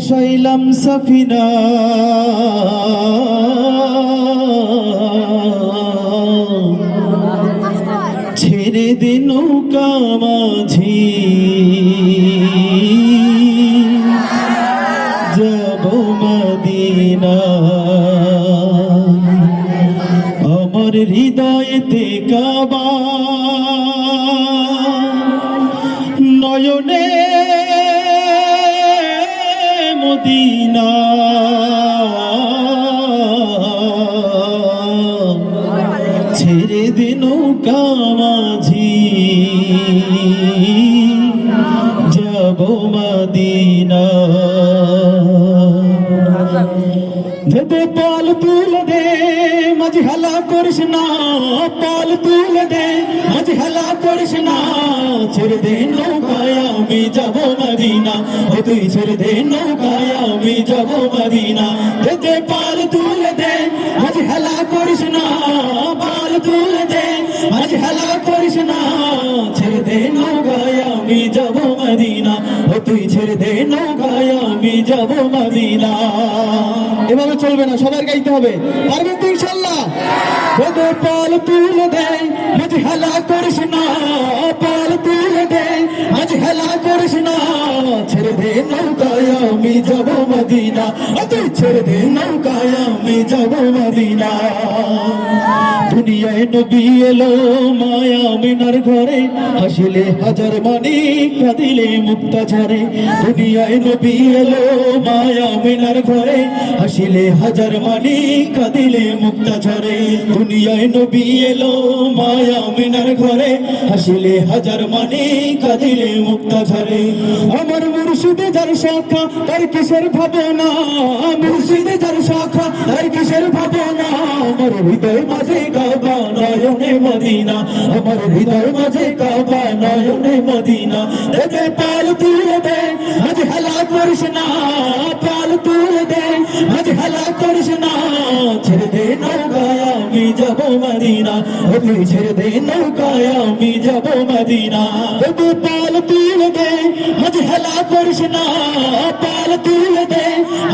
বসাইলাম সাফিনা ছেড়ে দে নৌকা মাঝি যাব মদিনা আমার হৃদয়েতে কাবা নয়নে মদিনা ছেড়ে দে নৌকা মাঝি যাব মদিনা দে পাল তুলে দে মাঝি হেলা করিস না পাল তুলে দে মাঝি হেলা করিস না ছেড়ে দে নৌকায় আমি যাব মদিনা ও তুই ছেড়ে দে নৌকায় আমি যাব মদিনা দে পাল তুলে দে মাঝি হেলা করিস না পাল তুলে দে মাঝি হেলা করিস না ছেড়ে দে নৌকায় আমি যাব মদিনা ও তুই ছেড়ে দে নৌকায় আমি যাব মদিনা এভাবে চলবে না সবার গাইতে হবে পারবেন তো ইনশাআল্লাহ ওদের পাল তুলে দে মাঝি হেলা করিস না পাল তুলে দে মাঝি হেলা করিস না ছেড়ে দে নৌকায় আমি যাব মদিনা ও তুই ছেড়ে দে নৌকায় আমি যাব মদিনা দুনিয়ায় নবী এলো মায়া মিনার ঘরে হাসিলে হাজার মানিক কাঁদিলে মুক্তা ঝরে দুনিয়ায় নবী এলো মায়া মিনার ঘরে হাসিলে হাজার মানিক কাঁদিলে মুক্তা ঝরে দুনিয়ায় নবী এলো মায়া মিনার ঘরে হাসিলে হাজার মানিক কাঁদিলে মুক্তা ঝরে আমার মুর্শিদে যার শাখা তার কিসের ভাবনা মুর্শিদে যার শাখা তার কিসের ভাবনা আমার হৃদয় মাঝে কাবা নয়নে মদিনা আমার হৃদয় মাঝে কাবা নয়নে মদিনা দে পাল তুলে দে আজ হেলা করিস না পাল তুলে দে আজ হেলা করিস না ছেড়ে দে নৌকায় আমি যাব মদিনা ও তুই ছেড়ে দে নৌকায় আমি যাব মদিনা দে পাল তুলে দে আজ হেলা করিস না পাল তুলে দে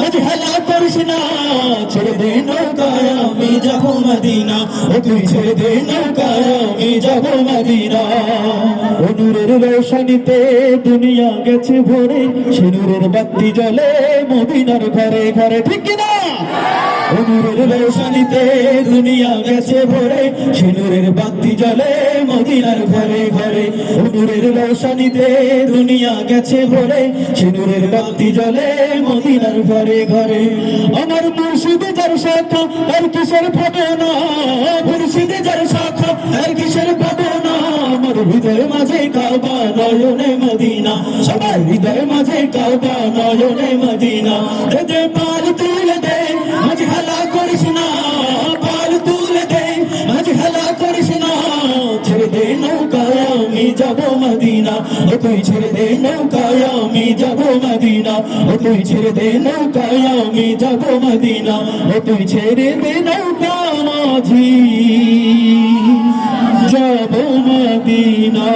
আজ হেলা করিস না ছেড়ে দে নৌকায় আমি যাব মদিনা ও তুই ছেড়ে দে নৌকায় আমি যাব মদিনা ও নূরের রোশনীতে দুনিয়া গেছে ভরে সে নূরের বাতি জ্বলে মদিনার ঘরে ঘরে ঠিক কিনা ও নূরের রোশনীতে দুনিয়া গেছে ভরে সে নূরের বাতি জ্বলে মদিনার ঘরে ঘরে ও নূরের রোশনীতে দুনিয়া গেছে ভরে সে নূরের বাতি জ্বলে মদিনার ঘরে ঘরে আমার মুর্শিদে যার শাখা তার কিসের ভাবনা মুর্শিদে যার শাখা তার কিসের ভাবনা আমার হৃদয় মাঝে কাবা নয়নে মদিনা সবার হৃদয় মাঝে কাবা নয়নে মদিনা দে পাল তুলে দে আজ হেলা করিস না পাল তুলে দে আজ হেলা করিস না ছেড়ে দে নৌকায় আমি যাব মদিনা ও তুই ছেড়ে দে নৌকায় আমি যাব মদিনা ও তুই ছেড়ে দে নৌকায় আমি যাব মদিনা ও তুই ছেড়ে দে নৌকা মাঝি যাব মদিনা